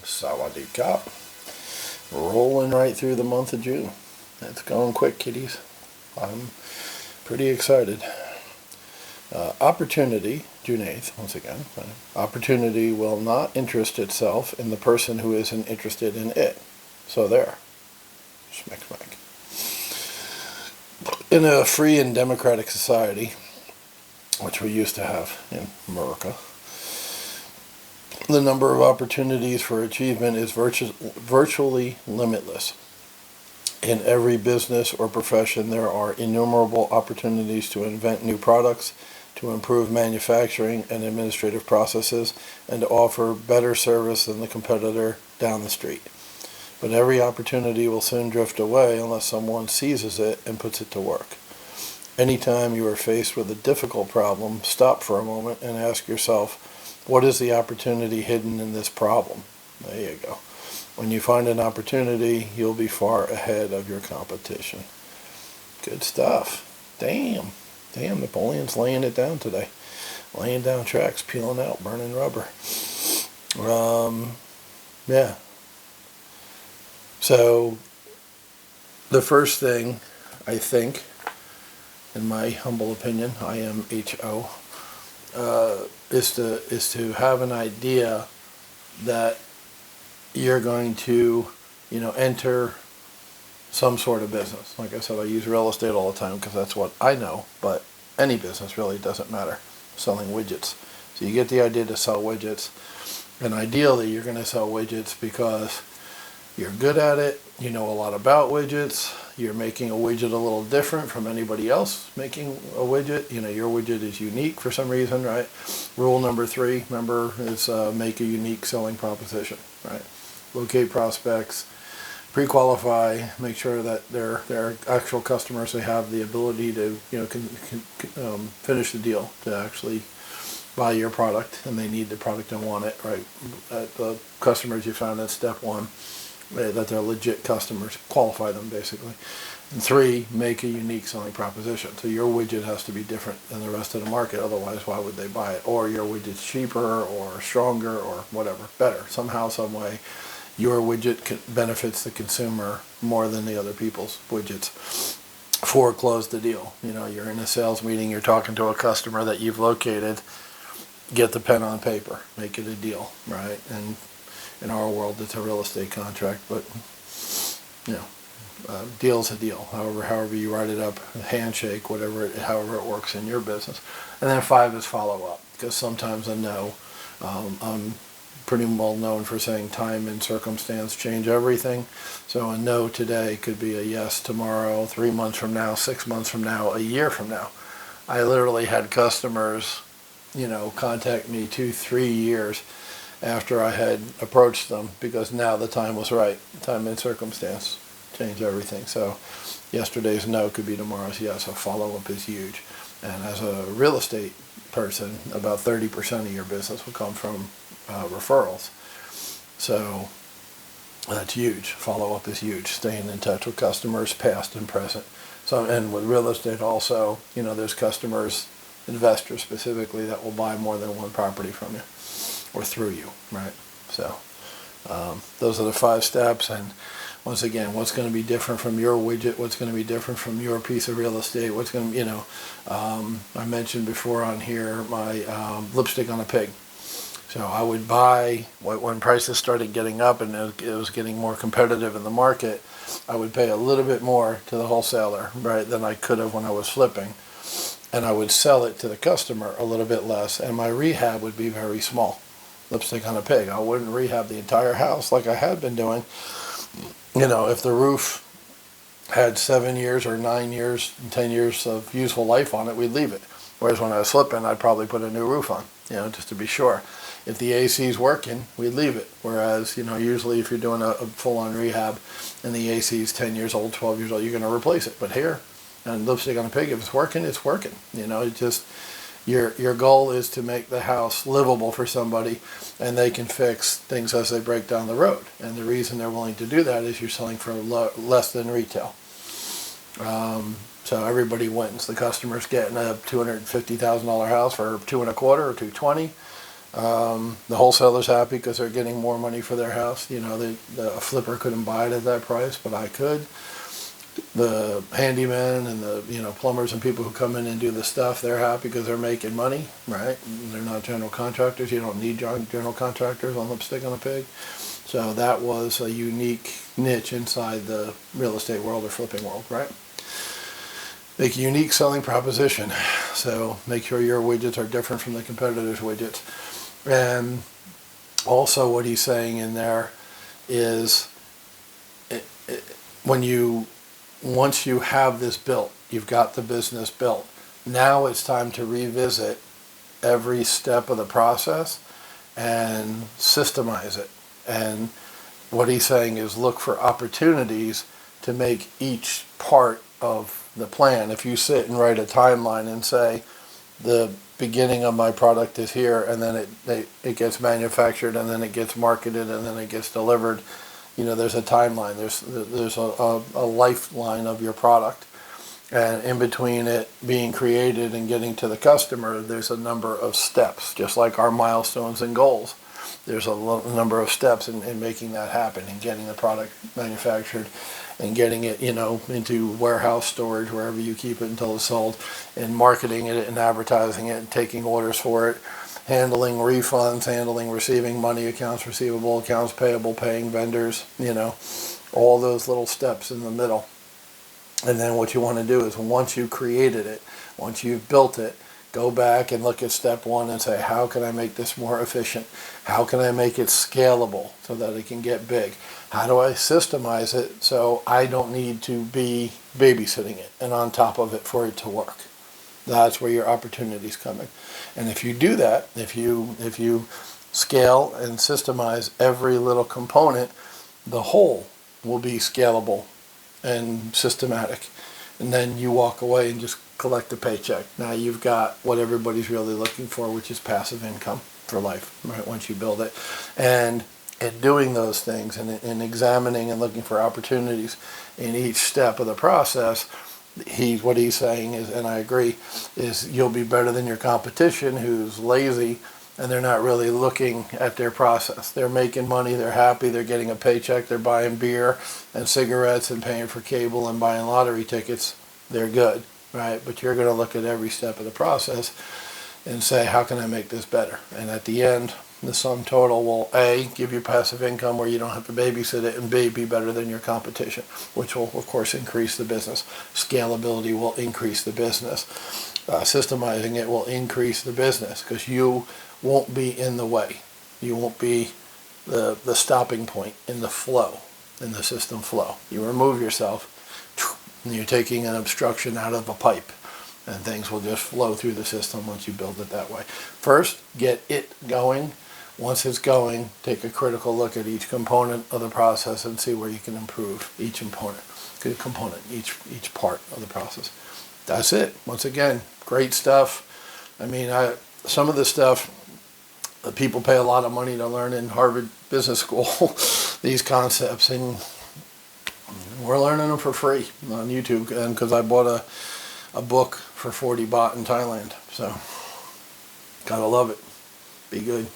Sawadee Kop. Rolling right through the month of June. It's going quick, kiddies. I'm pretty excited. Opportunity, June 8th, once again. Opportunity will not interest itself in the person who isn't interested in it. So there. Smack, smack. In a free and democratic society, which we used to have in America, the number of opportunities for achievement is virtually limitless. In every business or profession, there are innumerable opportunities to invent new products, to improve manufacturing and administrative processes, and to offer better service than the competitor down the street. But every opportunity will soon drift away unless someone seizes it and puts it to work. Anytime you are faced with a difficult problem, stop for a moment and ask yourself, what is the opportunity hidden in this problem? There you go. When you find an opportunity, you'll be far ahead of your competition. Good stuff. Damn, Napoleon's laying it down today. Laying down tracks, peeling out, burning rubber. Yeah. So, the first thing, I think, in my humble opinion, IMHO, is to have an idea that you're going to, enter some sort of business. Like I said, I use real estate all the time because that's what I know, but any business really doesn't matter. Selling widgets. So you get the idea to sell widgets, and ideally you're going to sell widgets because you're good at it, you know a lot about widgets, you're making a widget a little different from anybody else making a widget. Your widget is unique for some reason, right? Rule number 3, remember, is make a unique selling proposition, right? Locate prospects, pre-qualify, make sure that they're actual customers, they have the ability to, finish the deal, to actually buy your product, and they need the product and want it, right? The customers you found at step 1, that they're legit customers, qualify them basically. And 3, make a unique selling proposition. So your widget has to be different than the rest of the market, otherwise why would they buy it? Or your widget's cheaper or stronger or whatever, better. Somehow, some way, your widget benefits the consumer more than the other people's widgets. 4, close the deal. You're in a sales meeting, you're talking to a customer that you've located, get the pen on paper, make it a deal, right? And in our world, it's a real estate contract, but deal's a deal. However you write it up, a handshake, however it works in your business. And then 5 is follow up, because sometimes a no. I'm pretty well known for saying time and circumstance change everything. So a no today could be a yes tomorrow, 3 months from now, 6 months from now, a year from now. I literally had customers, contact me 2-3 years after I had approached them, because now the time was right. Time and circumstance change everything. So yesterday's no could be tomorrow's yes. A follow-up is huge. And as a real estate person, about 30% of your business will come from referrals. So that's huge. Follow-up is huge. Staying in touch with customers, past and present. So, and with real estate also, there's customers, investors specifically, that will buy more than one property from you or through you, right? So those are the 5 steps. And once again, what's going to be different from your widget? What's going to be different from your piece of real estate? What's going to, I mentioned before on here my lipstick on a pig. So I would buy, when prices started getting up and it was getting more competitive in the market, I would pay a little bit more to the wholesaler, right, than I could have when I was flipping. And I would sell it to the customer a little bit less, and my rehab would be very small. Lipstick on a pig. I wouldn't rehab the entire house like I had been doing. If the roof had 7 years or 9 years, 10 years of useful life on it, we'd leave it. Whereas when I was flipping, I'd probably put a new roof on, just to be sure. If the AC's working, we'd leave it. Whereas, usually if you're doing a full-on rehab and the AC's 10 years old, 12 years old, you're going to replace it. But here, and lipstick on a pig, if it's working, it's working. It just, your goal is to make the house livable for somebody, and they can fix things as they break down the road. And the reason they're willing to do that is you're selling for less than retail. So everybody wins. The customer's getting a $250,000 house for $225,000 or $220,000. The wholesaler's happy because they're getting more money for their house. You know, the flipper couldn't buy it at that price, but I could. The handyman and the plumbers and people who come in and do the stuff, they're happy because they're making money, right? They're not general contractors. You don't need general contractors on lipstick on a pig. So that was a unique niche inside the real estate world or flipping world, right? Make a unique selling proposition. So make sure your widgets are different from the competitors' widgets. And also what he's saying in there is once you have this built, you've got the business built, now it's time to revisit every step of the process and systemize it. And what he's saying is look for opportunities to make each part of the plan. If you sit and write a timeline and say the beginning of my product is here, and then it gets manufactured, and then it gets marketed, and then it gets delivered, there's a timeline. There's a lifeline of your product. And in between it being created and getting to the customer, there's a number of steps, just like our milestones and goals. There's a number of steps in making that happen and getting the product manufactured and getting it, into warehouse storage, wherever you keep it until it's sold, and marketing it and advertising it and taking orders for it, handling refunds, handling receiving money, accounts receivable, accounts payable, paying vendors, all those little steps in the middle. And then what you want to do is once you've created it, once you've built it, go back and look at step one and say, how can I make this more efficient? How can I make it scalable so that it can get big? How do I systemize it so I don't need to be babysitting it and on top of it for it to work? That's where your opportunities come in. And if you do that, if you scale and systemize every little component, the whole will be scalable and systematic. And then you walk away and just collect a paycheck. Now you've got what everybody's really looking for, which is passive income for life, right? Once you build it. And in doing those things and examining and looking for opportunities in each step of the process, what he's saying is, and I agree, is you'll be better than your competition who's lazy and they're not really looking at their process. They're making money, they're happy, they're getting a paycheck, they're buying beer and cigarettes and paying for cable and buying lottery tickets. They're good, right? But you're going to look at every step of the process and say, how can I make this better? And at the end, the sum total will A, give you passive income where you don't have to babysit it, and B, be better than your competition, which will, of course, increase the business. Scalability will increase the business. Systemizing it will increase the business because you won't be in the way. You won't be the stopping point in the flow, in the system flow. You remove yourself, and you're taking an obstruction out of a pipe, and things will just flow through the system once you build it that way. First, get it going. Once it's going, take a critical look at each component of the process and see where you can improve each component, each part of the process. That's it. Once again, great stuff. I mean, some of the stuff that people pay a lot of money to learn in Harvard Business School, these concepts, and we're learning them for free on YouTube, and because I bought a book for 40 baht in Thailand. So, gotta love it. Be good.